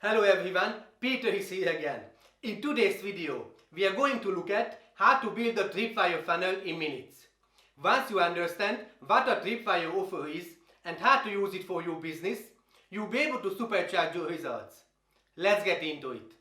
Hello everyone, Peter is here again. In today's video, we are going to look at how to build a Tripwire funnel in minutes. Once you understand what a Tripwire offer is and how to use it for your business, you'll be able to supercharge your results. Let's get into it.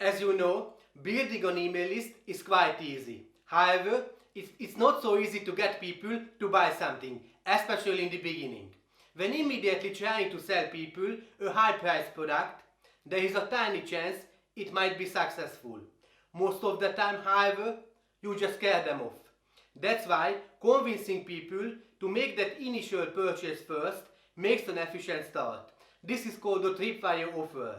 As you know, building an email list is quite easy. However, it's not so easy to get people to buy something, especially in the beginning. When immediately trying to sell people a high-priced product, there is a tiny chance it might be successful. Most of the time, however, you just scare them off. That's why convincing people to make that initial purchase first makes an efficient start. This is called a Tripwire offer.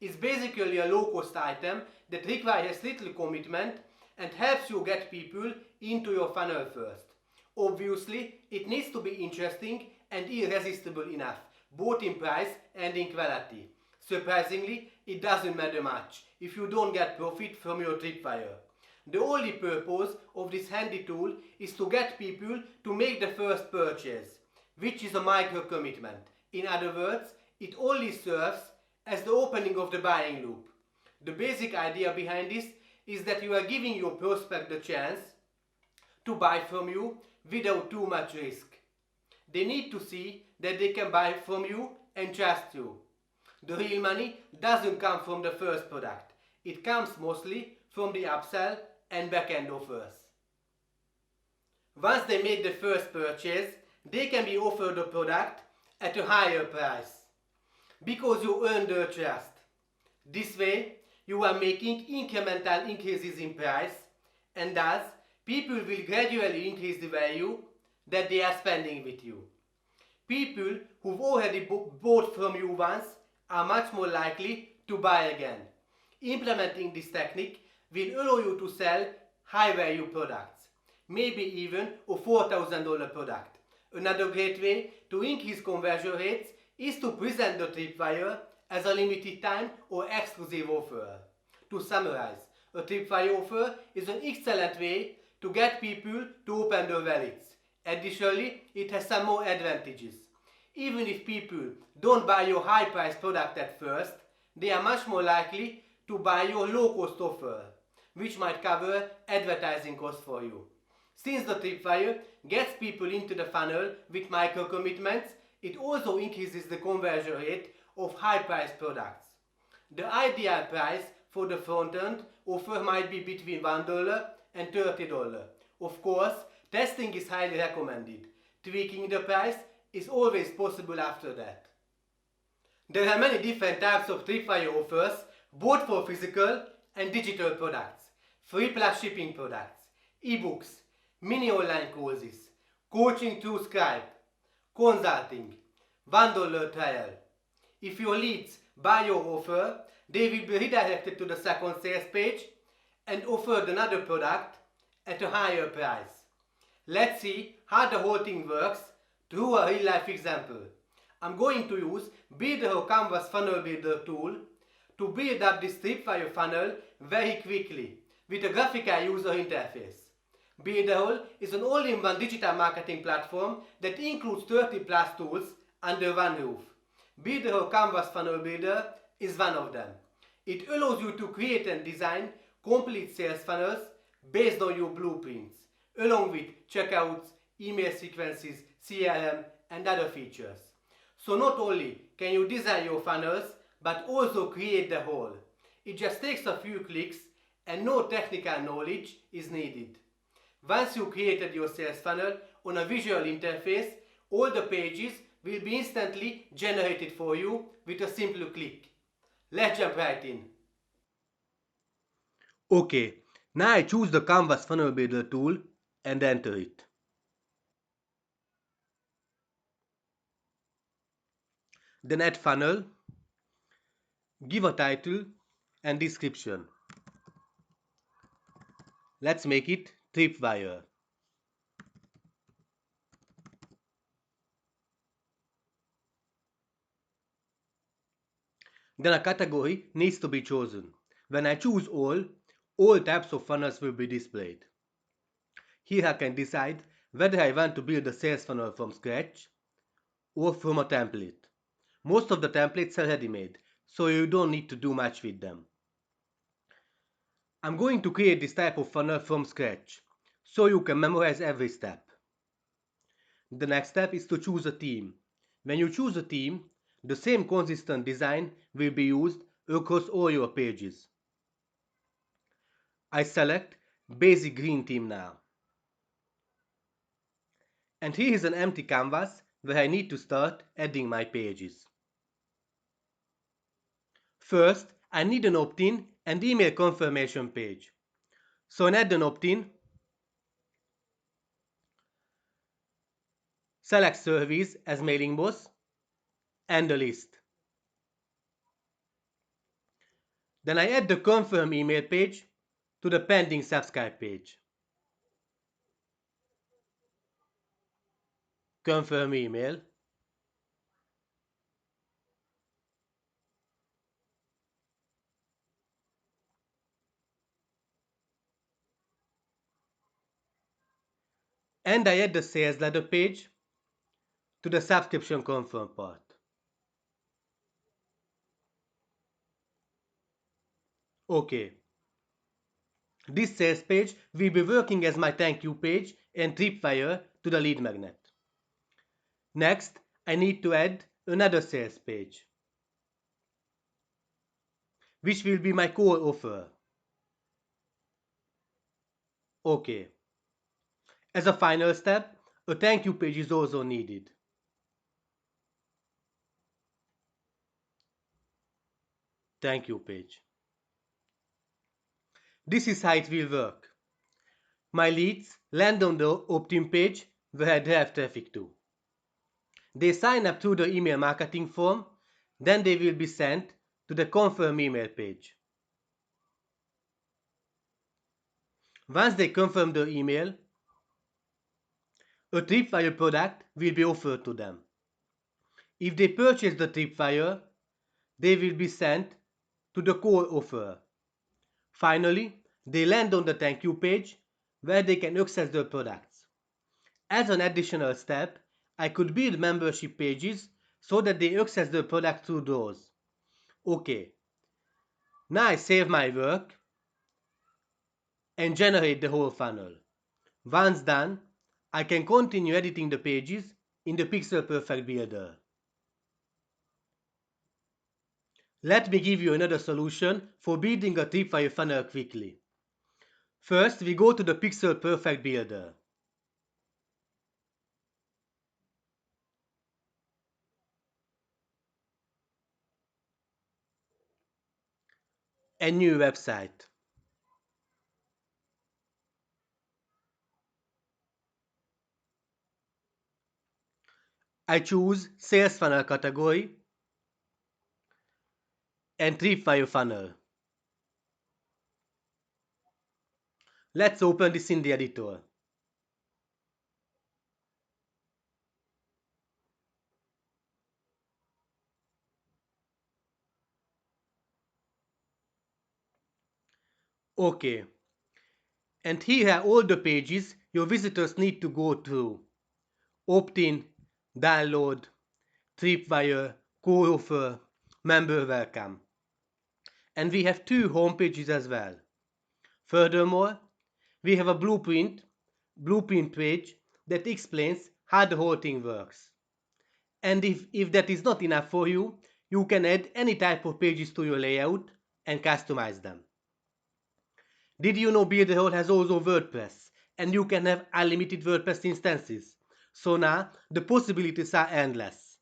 It's basically a low-cost item that requires little commitment and helps you get people into your funnel first. Obviously, it needs to be interesting and irresistible enough, both in price and in quality. Surprisingly, it doesn't matter much if you don't get profit from your Tripwire. The only purpose of this handy tool is to get people to make the first purchase, which is a micro commitment. In other words, it only serves as the opening of the buying loop. The basic idea behind this is that you are giving your prospect the chance to buy from you without too much risk. They need to see that they can buy from you and trust you. The real money doesn't come from the first product. It comes mostly from the upsell and back-end offers. Once they make the first purchase, they can be offered a product at a higher price because you earn their trust. This way, you are making incremental increases in price, and thus, people will gradually increase the value that they are spending with you. People who've already bought from you once are much more likely to buy again. Implementing this technique will allow you to sell high-value products, maybe even a $4,000 product. Another great way to increase conversion rates is to present the Tripwire as a limited time or exclusive offer. To summarize, a Tripwire offer is an excellent way to get people to open their wallets. Additionally, it has some more advantages. Even if people don't buy your high-priced product at first, they are much more likely to buy your low-cost offer, which might cover advertising costs for you. Since the Tripwire gets people into the funnel with micro-commitments, it also increases the conversion rate of high-priced products. The ideal price for the front-end offer might be between $1 and $30. Of course, testing is highly recommended. Tweaking the price is always possible after that. There are many different types of Tripwire offers, both for physical and digital products, free plus shipping products, ebooks, mini online courses, coaching through Skype, consulting, $1 trial. If your leads buy your offer, they will be redirected to the second sales page and offered another product at a higher price. Let's see how the whole thing works through a real-life example. I'm going to use Builderall Canvas Funnel Builder tool to build up this Tripwire funnel very quickly with a graphical user interface. Builderall is an all-in-one digital marketing platform that includes 30 plus tools under one roof. Builderall Canvas Funnel Builder is one of them. It allows you to create and design complete sales funnels based on your blueprints, along with checkouts, email sequences, CRM, and other features. So not only can you design your funnels, but also create the whole. It just takes a few clicks and no technical knowledge is needed. Once you created your sales funnel on a visual interface, all the pages will be instantly generated for you with a simple click. Let's jump right in. Okay, now I choose the Canvas Funnel Builder tool and enter it. Then add funnel, give a title and description. Let's make it Tripwire. Then a category needs to be chosen. When I choose all types of funnels will be displayed. Here I can decide whether I want to build a sales funnel from scratch or from a template. Most of the templates are ready-made, so you don't need to do much with them. I'm going to create this type of funnel from scratch, so you can memorize every step. The next step is to choose a theme. When you choose a theme, the same consistent design will be used across all your pages. I select Basic Green Theme now. And here is an empty canvas where I need to start adding my pages. First, I need an opt-in and email confirmation page. So I add an opt-in, select Service as Mailing Boss, and a list. Then I add the confirm email page to the pending subscribe page. Confirm email. And I add the sales letter page to the subscription confirm part. OK. This sales page will be working as my thank you page and tripwire to the lead magnet. Next, I need to add another sales page, which will be my core offer. OK. As a final step, a thank you page is also needed. Thank you page. This is how it will work. My leads land on the opt-in page where I drive traffic to. They sign up through the email marketing form, then they will be sent to the confirm email page. Once they confirm the email, a tripwire product will be offered to them. If they purchase the tripwire, they will be sent to the core offer. Finally, they land on the thank you page where they can access the products. As an additional step, I could build membership pages so that they access the product through those. OK. Now I save my work and generate the whole funnel. Once done, I can continue editing the pages in the Pixel Perfect Builder. Let me give you another solution for building a tripwire funnel quickly. First, we go to the Pixel Perfect Builder. A new website. I choose Sales Funnel category and Tripwire Funnel. Let's open this in the editor. OK. And here are all the pages your visitors need to go through. Opt-in, download, Tripwire, core offer, member welcome. And we have 2 home pages as well. Furthermore, we have a blueprint page that explains how the whole thing works. And if that is not enough for you, you can add any type of pages to your layout and customize them. Did you know Builderall has also WordPress, and you can have unlimited WordPress instances? So now the possibilities are endless.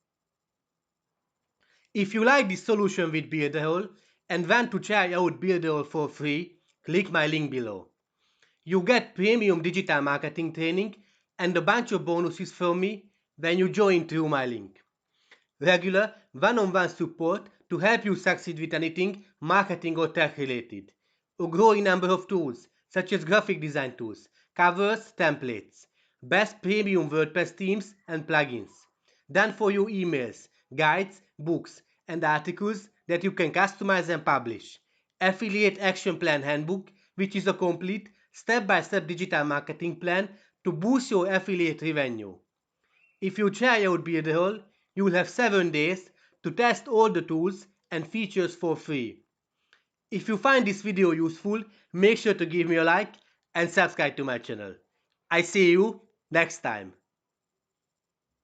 If you like this solution with Builderall and want to try out Builderall for free, click my link below. You get premium digital marketing training and a bunch of bonuses from me when you join through my link. Regular one-on-one support to help you succeed with anything marketing or tech related. A growing number of tools such as graphic design tools, covers, templates, best premium WordPress themes and plugins. Done for you emails, guides, books and articles that you can customize and publish. Affiliate Action Plan Handbook, which is a complete step-by-step digital marketing plan to boost your affiliate revenue. If you try out Builderall, you will have 7 days to test all the tools and features for free. If you find this video useful, make sure to give me a like and subscribe to my channel. I see you next time.